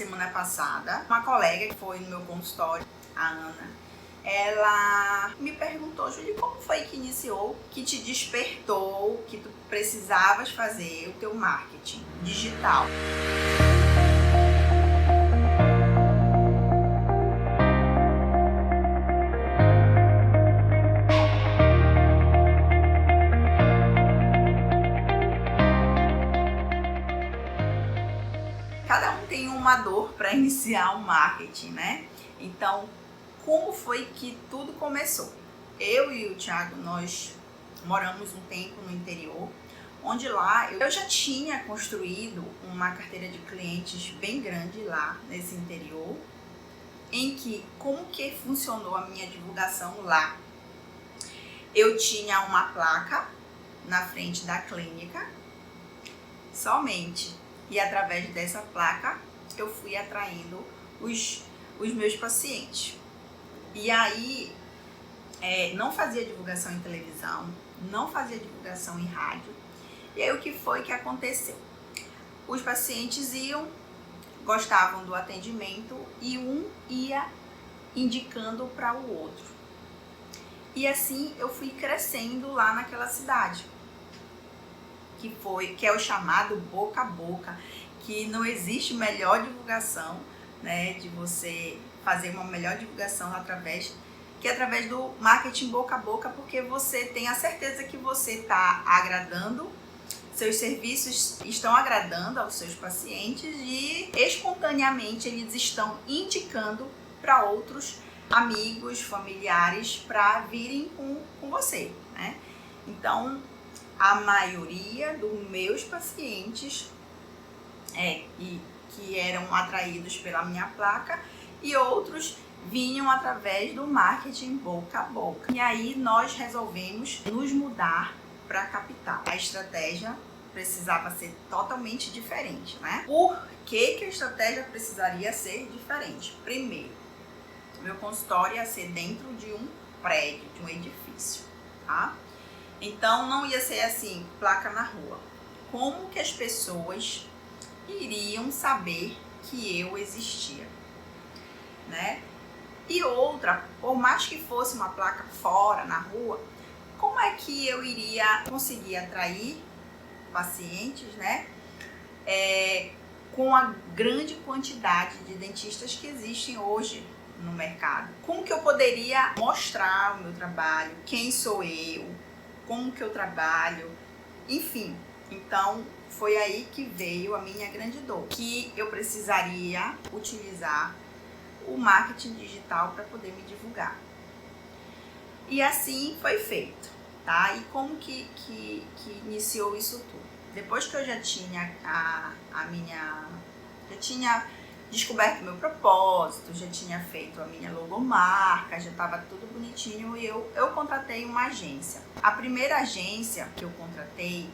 semana passada, uma colega que foi no meu consultório, a Ana, ela me perguntou: Júlia, como foi que iniciou, que te despertou, que tu precisavas fazer o teu marketing digital? Cada um tem uma dor para iniciar o marketing, né? Então, como foi que tudo começou? Eu e o Thiago, nós moramos um tempo no interior, onde lá eu já tinha construído uma carteira de clientes bem grande lá nesse interior, em que, como que funcionou a minha divulgação lá? Eu tinha uma placa na frente da clínica, somente, e através dessa placa eu fui atraindo os meus pacientes. E aí, não fazia divulgação em televisão, não fazia divulgação em rádio. E aí o que foi que aconteceu? Os pacientes gostavam do atendimento e um ia indicando para o outro. E assim eu fui crescendo lá naquela cidade, que é o chamado boca a boca, que não existe melhor divulgação, né, de você fazer uma melhor divulgação através do marketing boca a boca, porque você tem a certeza que você está agradando, seus serviços estão agradando aos seus pacientes e espontaneamente eles estão indicando para outros amigos, familiares para virem com você, né? Então, a maioria dos meus pacientes que eram atraídos pela minha placa e outros vinham através do marketing boca a boca. E aí nós resolvemos nos mudar para a capital. A estratégia precisava ser totalmente diferente, né? Por que a estratégia precisaria ser diferente? Primeiro, meu consultório ia ser dentro de um prédio, de um edifício, tá? Então não ia ser assim, placa na rua. Como que as pessoas iriam saber que eu existia, né? E outra, por mais que fosse uma placa fora, na rua, como é que eu iria conseguir atrair pacientes, né? Com a grande quantidade de dentistas que existem hoje no mercado. Como que eu poderia mostrar o meu trabalho, quem sou eu, como que eu trabalho, enfim. Então, foi aí que veio a minha grande dor, que eu precisaria utilizar o marketing digital para poder me divulgar. E assim foi feito, tá? E como que iniciou isso tudo? Depois que eu já tinha já tinha descoberto meu propósito, já tinha feito a minha logomarca, já estava tudo bonitinho e eu contratei uma agência. A primeira agência que eu contratei,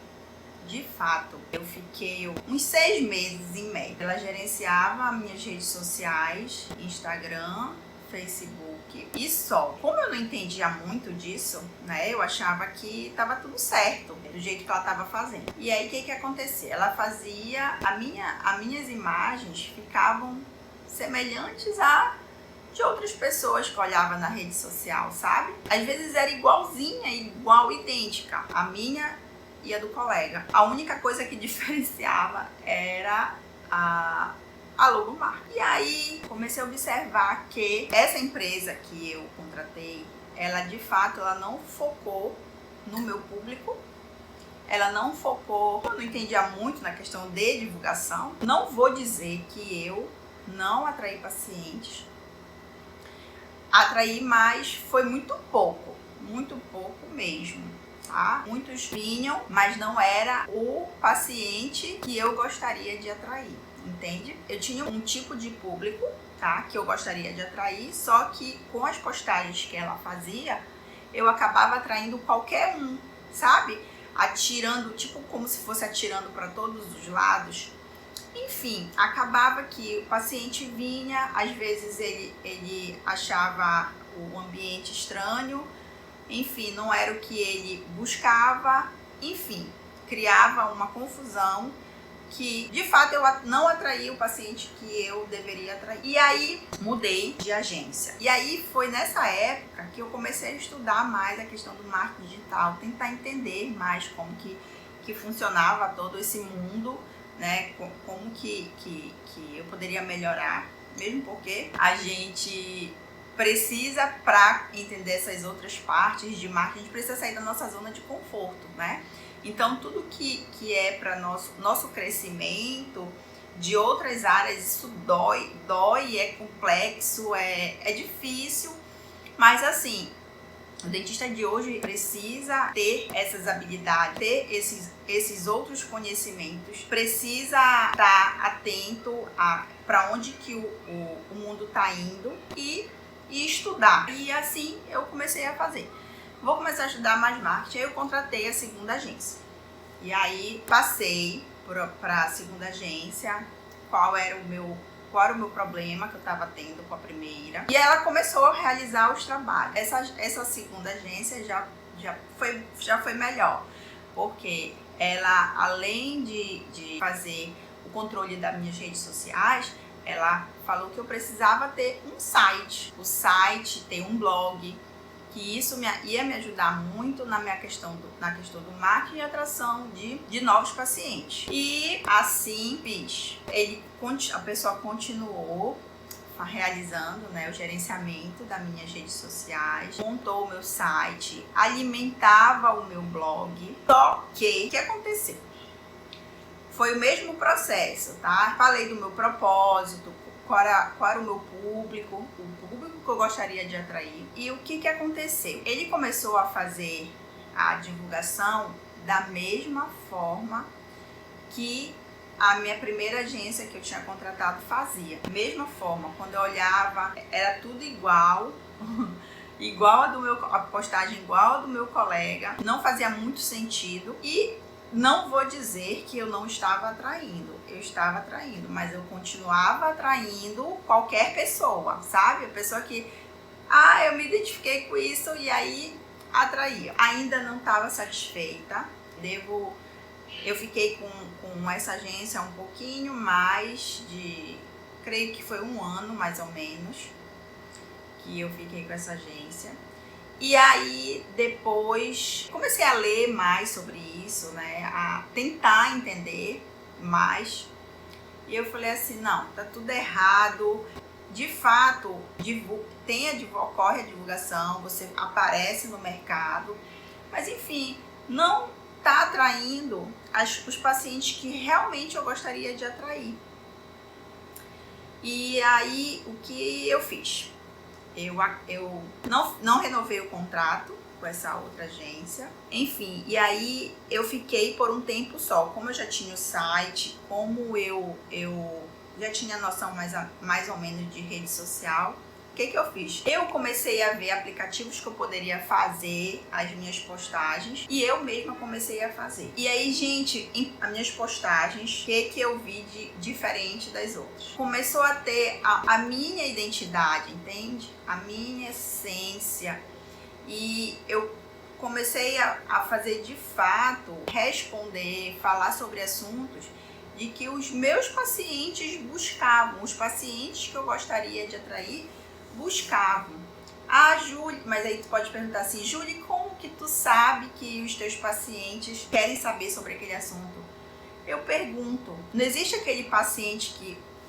de fato, eu fiquei uns 6 meses em média. Ela gerenciava minhas redes sociais, Instagram, Facebook e só. Como eu não entendia muito disso, né, eu achava que estava tudo certo, do jeito que ela estava fazendo. E aí, o que acontecia? Ela fazia, as minhas imagens ficavam semelhantes a de outras pessoas que olhavam na rede social, sabe? Às vezes era igualzinha, idêntica. A minha e a do colega. A única coisa que diferenciava era a logomarca. E aí comecei a observar que essa empresa que eu contratei, ela de fato não focou no meu público, ela não focou, eu não entendia muito na questão de divulgação. Não vou dizer que eu não atraí pacientes, atraí, mas foi muito pouco mesmo. Tá? Muitos vinham, mas não era o paciente que eu gostaria de atrair, entende? Eu tinha um tipo de público, tá, que eu gostaria de atrair, só que com as postagens que ela fazia, eu acabava atraindo qualquer um, sabe? Atirando, tipo como se fosse atirando para todos os lados. Enfim, acabava que o paciente vinha, às vezes ele achava o ambiente estranho, enfim, não era o que ele buscava, enfim, criava uma confusão que de fato eu não atraí o paciente que eu deveria atrair. E aí mudei de agência. E aí foi nessa época que eu comecei a estudar mais a questão do marketing digital, tentar entender mais como que funcionava todo esse mundo, né? Como que eu poderia melhorar, mesmo porque a gente precisa, para entender essas outras partes de marketing, a gente precisa sair da nossa zona de conforto, né? Então, tudo que é para nosso crescimento de outras áreas, isso dói, é complexo, é difícil, mas assim, o dentista de hoje precisa ter essas habilidades, ter esses outros conhecimentos, precisa estar atento para onde que o mundo está indo e estudar. E assim eu comecei a fazer. Vou começar a estudar mais marketing, aí eu contratei a segunda agência. E aí passei para a segunda agência, qual era o meu problema que eu estava tendo com a primeira. E ela começou a realizar os trabalhos. Essa segunda agência já foi melhor, porque ela, além de fazer o controle das minhas redes sociais, ela falou que eu precisava ter um site. O site, ter um blog, que isso ia me ajudar muito na questão do marketing e atração de novos pacientes. E assim fiz. A pessoa continuou realizando, né, o gerenciamento das minhas redes sociais, montou o meu site, alimentava o meu blog. Só que o que aconteceu? Foi o mesmo processo, tá? Falei do meu propósito, qual era o meu público, o público que eu gostaria de atrair. E o que aconteceu? Ele começou a fazer a divulgação da mesma forma que a minha primeira agência que eu tinha contratado fazia. Mesma forma, quando eu olhava, era tudo igual. A postagem igual a do meu colega. Não fazia muito sentido. E não vou dizer que eu não estava atraindo. Eu estava atraindo, mas eu continuava atraindo qualquer pessoa, sabe? A pessoa que, eu me identifiquei com isso e aí atraía. Ainda não estava satisfeita. Eu fiquei com essa agência um pouquinho mais creio que foi 1 ano mais ou menos que eu fiquei com essa agência. E aí, depois, comecei a ler mais sobre isso, né? A tentar entender mais. E eu falei assim, não, tá tudo errado. De fato, ocorre a divulgação, você aparece no mercado. Mas, enfim, não tá atraindo os pacientes que realmente eu gostaria de atrair. E aí, o que eu fiz? Eu não renovei o contrato com essa outra agência. Enfim, e aí eu fiquei por um tempo só. Como eu já tinha o site, como eu já tinha noção mais ou menos de rede social, o que eu fiz? Eu comecei a ver aplicativos que eu poderia fazer as minhas postagens e eu mesma comecei a fazer. E aí, gente, as minhas postagens, o que eu vi de diferente das outras? Começou a ter a minha identidade, entende? A minha essência. E eu comecei a fazer de fato, responder, falar sobre assuntos de que os meus pacientes buscavam, os pacientes que eu gostaria de atrair buscavam. Júlia, mas aí tu pode perguntar assim, Júlia, como que tu sabe que os teus pacientes querem saber sobre aquele assunto? Eu pergunto, não existe aquele paciente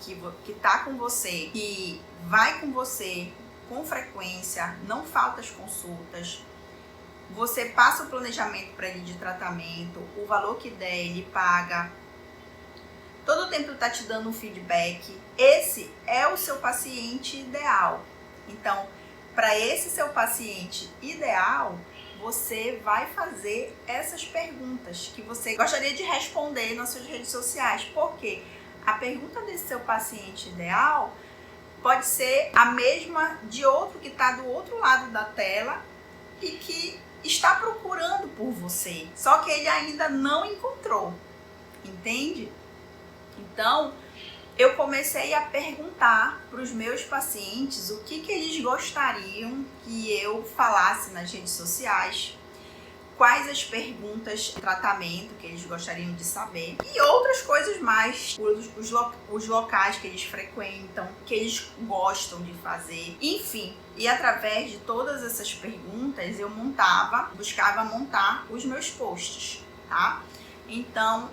que tá com você, que vai com você com frequência, não falta as consultas, você passa o planejamento para ele de tratamento, o valor que der ele paga, todo o tempo tá te dando um feedback. Esse é o seu paciente ideal. Então, para esse seu paciente ideal, você vai fazer essas perguntas que você gostaria de responder nas suas redes sociais. Porque a pergunta desse seu paciente ideal pode ser a mesma de outro que está do outro lado da tela e que está procurando por você, só que ele ainda não encontrou, entende? Então, eu comecei a perguntar para os meus pacientes o que eles gostariam que eu falasse nas redes sociais, quais as perguntas de tratamento que eles gostariam de saber e outras coisas mais, os locais que eles frequentam, que eles gostam de fazer, enfim. E através de todas essas perguntas eu buscava montar os meus posts, tá? Então,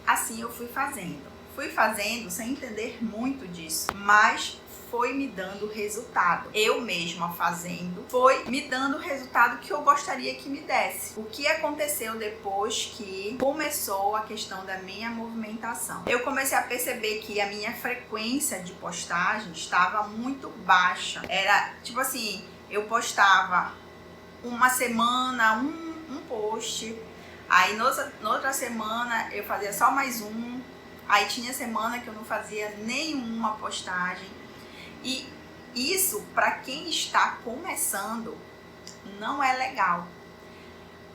assim eu fui fazendo sem entender muito disso, mas foi me dando resultado. Eu mesma fazendo, foi me dando o resultado que eu gostaria que me desse. O que aconteceu depois que começou a questão da minha movimentação? Eu comecei a perceber que a minha frequência de postagem estava muito baixa. Era tipo assim, eu postava uma semana um post, aí na outra semana eu fazia só mais um, aí tinha semana que eu não fazia nenhuma postagem. E isso, para quem está começando, não é legal,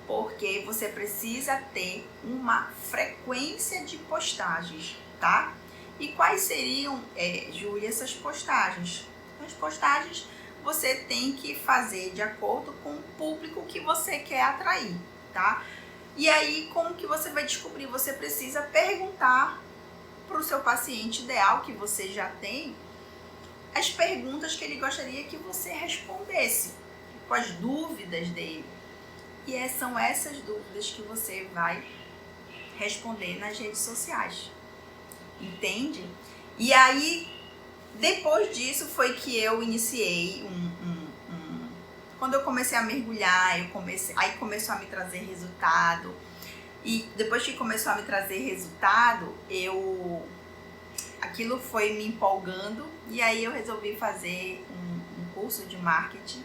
porque você precisa ter uma frequência de postagens, tá? E quais seriam, Júlia, essas postagens? As postagens você tem que fazer de acordo com o público que você quer atrair, tá? E aí, como que você vai descobrir? Você precisa perguntar para o seu paciente ideal que você já tem as perguntas que ele gostaria que você respondesse, com as dúvidas dele. E são essas dúvidas que você vai responder nas redes sociais, entende? E aí, depois disso foi que eu iniciei quando eu comecei a mergulhar, aí começou a me trazer resultado. E depois que começou a me trazer resultado, aquilo foi me empolgando, e aí eu resolvi fazer um curso de marketing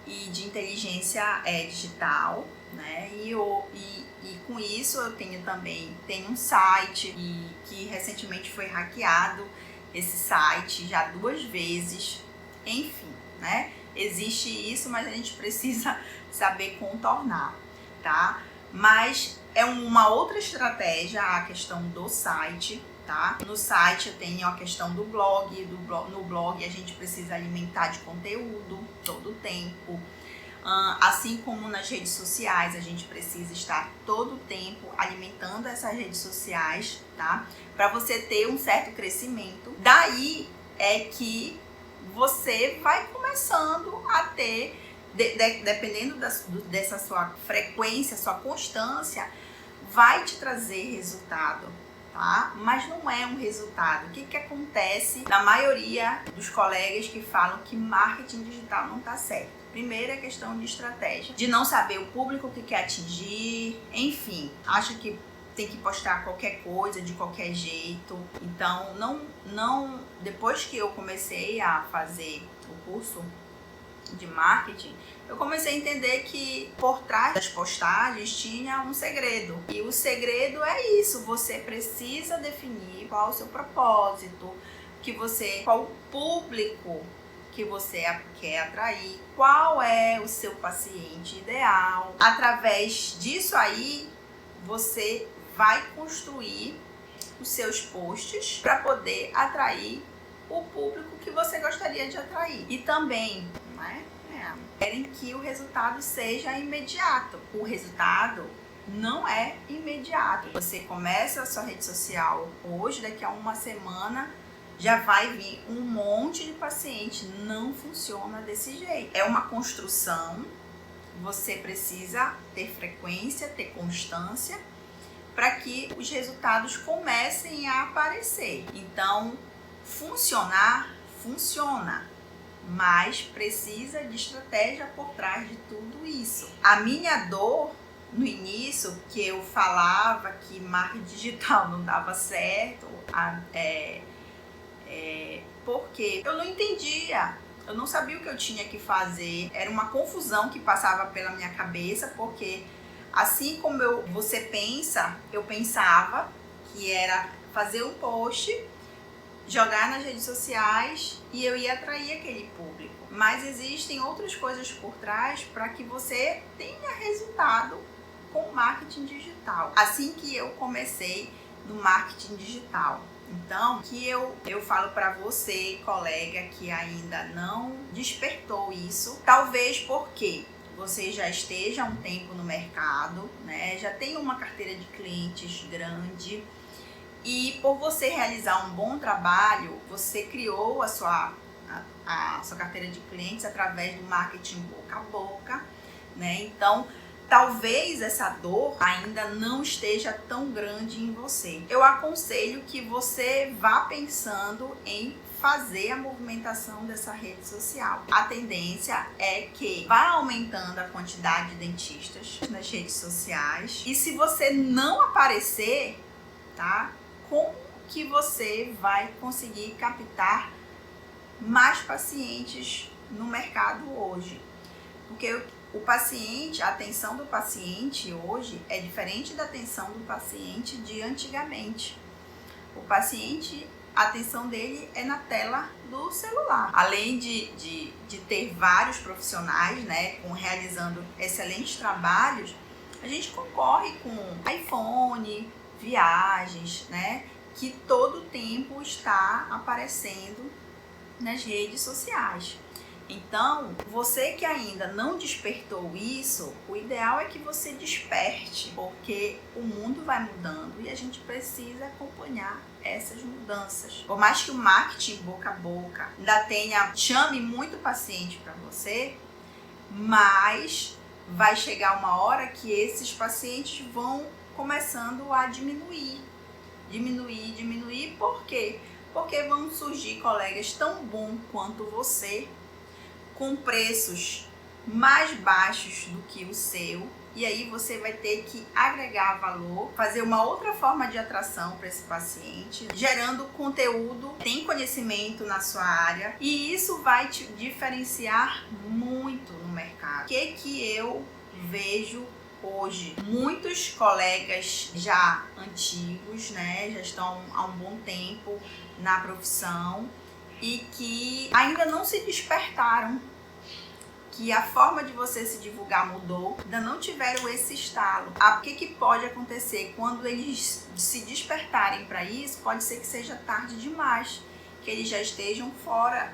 e de inteligência digital, né? E com isso eu tenho um site que recentemente foi hackeado, esse site já 2 vezes, enfim, né? Existe isso, mas a gente precisa saber contornar, tá? Mas é uma outra estratégia a questão do site, tá? No site eu tenho a questão do blog, no blog a gente precisa alimentar de conteúdo todo o tempo. Assim como nas redes sociais, a gente precisa estar todo o tempo alimentando essas redes sociais, tá? Para você ter um certo crescimento. Daí é que você vai começando a ter, dependendo dessa sua frequência, sua constância, vai te trazer resultado, tá? Mas não é um resultado. O que acontece na maioria dos colegas que falam que marketing digital não tá certo? Primeiro é questão de estratégia, de não saber o público que quer atingir, enfim, acha que tem que postar qualquer coisa, de qualquer jeito. Então, depois que eu comecei a fazer o curso de marketing, eu comecei a entender que por trás das postagens tinha um segredo. E o segredo é isso, você precisa definir qual o seu propósito, qual o público que você quer atrair, qual é o seu paciente ideal. Através disso aí, você vai construir os seus posts para poder atrair o público que você gostaria de atrair. E também, né, querem que o resultado seja imediato. O resultado não é imediato. Você começa a sua rede social hoje, daqui a uma semana já vai vir um monte de paciente. Não funciona desse jeito. É uma construção. Você precisa ter frequência, ter constância para que os resultados comecem a aparecer. Então, funcionar, funciona, mas precisa de estratégia por trás de tudo isso. A minha dor no início, que eu falava que marketing digital não dava certo, porque eu não entendia, eu não sabia o que eu tinha que fazer, era uma confusão que passava pela minha cabeça, porque assim como você pensa, eu pensava que era fazer um post, jogar nas redes sociais e eu ia atrair aquele público. Mas existem outras coisas por trás para que você tenha resultado com marketing digital. Assim que eu comecei no marketing digital. Então, que eu falo para você, colega, que ainda não despertou isso, talvez porque você já esteja há um tempo no mercado, né? Já tem uma carteira de clientes grande e por você realizar um bom trabalho, você criou a sua carteira de clientes através do marketing boca a boca, né? Então, talvez essa dor ainda não esteja tão grande em você. Eu aconselho que você vá pensando em fazer a movimentação dessa rede social. A tendência é que vá aumentando a quantidade de dentistas nas redes sociais. E se você não aparecer, tá? Como que você vai conseguir captar mais pacientes no mercado hoje? Porque o paciente, a atenção do paciente hoje é diferente da atenção do paciente de antigamente. O paciente, a atenção dele é na tela do celular. Além de ter vários profissionais, né, realizando excelentes trabalhos, a gente concorre com iPhone, viagens, né, que todo tempo está aparecendo nas redes sociais. Então, você que ainda não despertou isso, o ideal é que você desperte, porque o mundo vai mudando e a gente precisa acompanhar essas mudanças. Por mais que o marketing boca a boca ainda chame muito paciente para você, mas vai chegar uma hora que esses pacientes vão começando a diminuir. Por quê? Porque vão surgir colegas tão bons quanto você, com preços mais baixos do que o seu, e aí você vai ter que agregar valor, fazer uma outra forma de atração para esse paciente, gerando conteúdo, tem conhecimento na sua área, e isso vai te diferenciar muito no mercado. O que eu vejo hoje? Muitos colegas já antigos, né, já estão há um bom tempo na profissão e que ainda não se despertaram, que a forma de você se divulgar mudou, ainda não tiveram esse estalo. O que pode acontecer? Quando eles se despertarem para isso, pode ser que seja tarde demais, que eles já estejam fora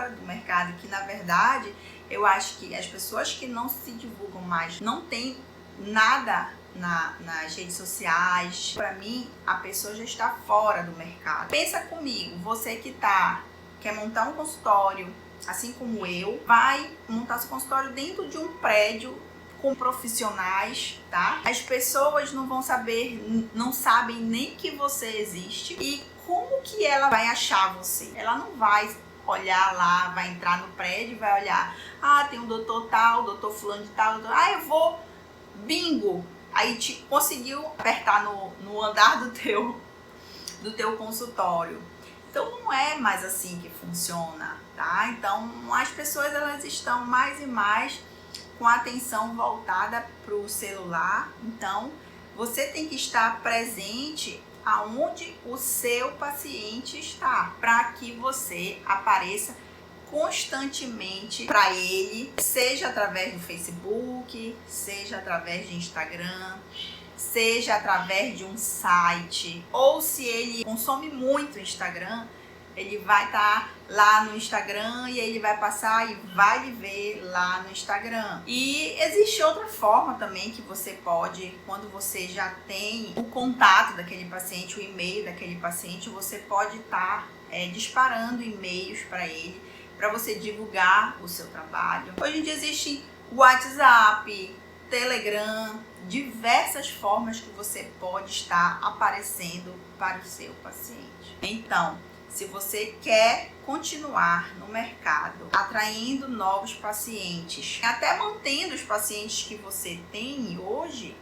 do mercado, que na verdade eu acho que as pessoas que não se divulgam mais, não tem nada nas redes sociais, para mim a pessoa já está fora do mercado. Pensa comigo, você que quer montar um consultório, assim como eu, vai montar seu consultório dentro de um prédio com profissionais, tá? As pessoas não sabem nem que você existe, e como que ela vai achar você? Ela não vai olhar lá, vai entrar no prédio, vai olhar, tem um doutor tal, doutor fulano de tal, eu vou, bingo! Aí conseguiu apertar no andar do teu consultório. Então não é mais assim que funciona, tá? Então as pessoas elas estão mais e mais com a atenção voltada para o celular. Então você tem que estar presente aonde o seu paciente está, para que você apareça constantemente para ele, seja através do Facebook, seja através de Instagram, seja através de um site, ou se ele consome muito o Instagram, ele vai estar lá no Instagram e ele vai passar e vai lhe ver lá no Instagram. E existe outra forma também que você pode, quando você já tem o contato daquele paciente, o e-mail daquele paciente, você pode estar disparando e-mails para ele, para você divulgar o seu trabalho. Hoje em dia existe WhatsApp, Telegram, diversas formas que você pode estar aparecendo para o seu paciente. Então, se você quer continuar no mercado, atraindo novos pacientes, até mantendo os pacientes que você tem hoje,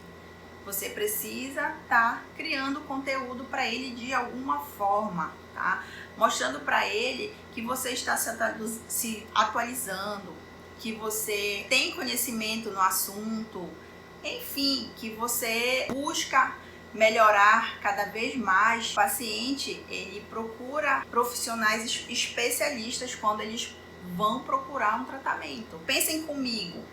você precisa estar criando conteúdo para ele de alguma forma, tá? Mostrando para ele que você está se atualizando, que você tem conhecimento no assunto, enfim, que você busca melhorar cada vez mais. O paciente, ele procura profissionais especialistas quando eles vão procurar um tratamento. Pensem comigo,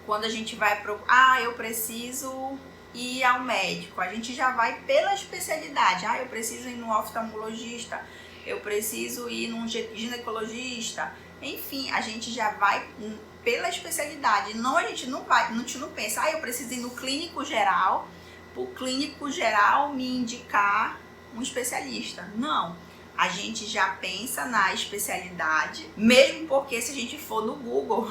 quando a gente vai procurar, eu preciso ir ao médico, a gente já vai pela especialidade. Eu preciso ir no oftalmologista, eu preciso ir num ginecologista, Enfim, a gente já vai pela especialidade. Não, a gente não pensa, eu preciso ir no clínico geral, para o clínico geral me indicar um especialista. Não, a gente já pensa na especialidade, mesmo porque se a gente for no Google,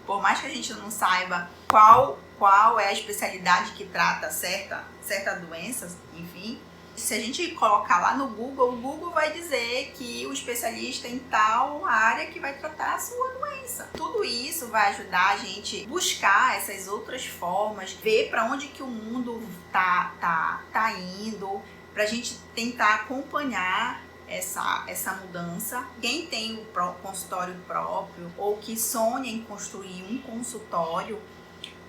por mais que a gente não saiba qual é a especialidade que trata certa doença, enfim, se a gente colocar lá no Google, o Google vai dizer que o especialista em tal área que vai tratar a sua doença. Tudo isso vai ajudar a gente buscar essas outras formas, ver para onde que o mundo tá indo, para a gente tentar acompanhar essa mudança. Quem tem o consultório próprio ou que sonha em construir um consultório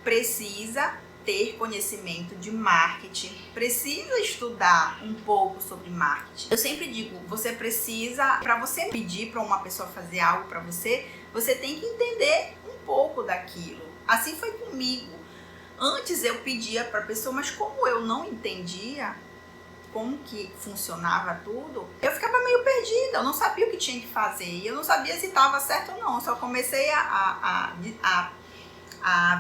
precisa ter conhecimento de marketing, precisa estudar um pouco sobre marketing. Eu sempre digo, você precisa, para você pedir para uma pessoa fazer algo para você, você tem que entender um pouco daquilo. Assim foi comigo. Antes eu pedia para a pessoa, mas como eu não entendia como que funcionava tudo, eu ficava meio perdida, eu não sabia o que tinha que fazer, e eu não sabia se estava certo ou não, eu só comecei a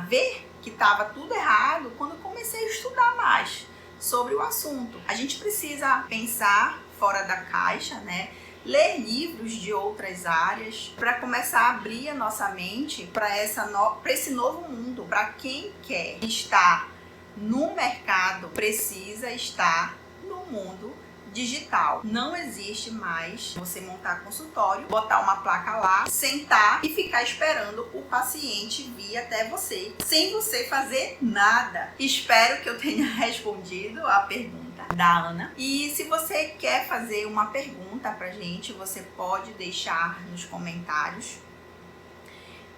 ver que estava tudo errado quando comecei a estudar mais sobre o assunto. A gente precisa pensar fora da caixa, né? Ler livros de outras áreas para começar a abrir a nossa mente para esse novo mundo. Para quem quer estar no mercado, precisa estar no mundo digital. Não existe mais você montar consultório, botar uma placa lá, sentar e ficar esperando o paciente vir até você, sem você fazer nada. Espero que eu tenha respondido a pergunta da Ana. E se você quer fazer uma pergunta pra gente, você pode deixar nos comentários.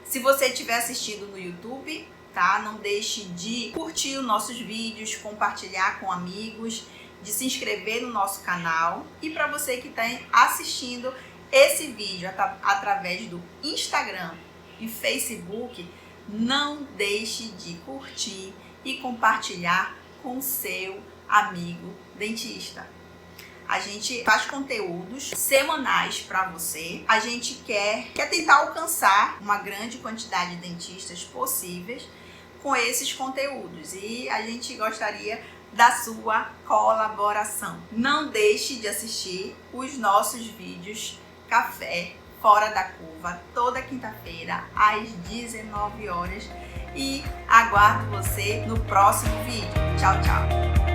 Se você estiver assistindo no YouTube, tá? Não deixe de curtir os nossos vídeos, compartilhar com amigos, de se inscrever no nosso canal. E para você que está assistindo esse vídeo através do Instagram e Facebook, não deixe de curtir e compartilhar com seu amigo dentista. A gente faz conteúdos semanais para você. A gente quer tentar alcançar uma grande quantidade de dentistas possíveis com esses conteúdos. E a gente gostaria da sua colaboração. Não deixe de assistir os nossos vídeos Café Fora da Curva, toda quinta-feira às 19 horas. E aguardo você no próximo vídeo. Tchau, tchau!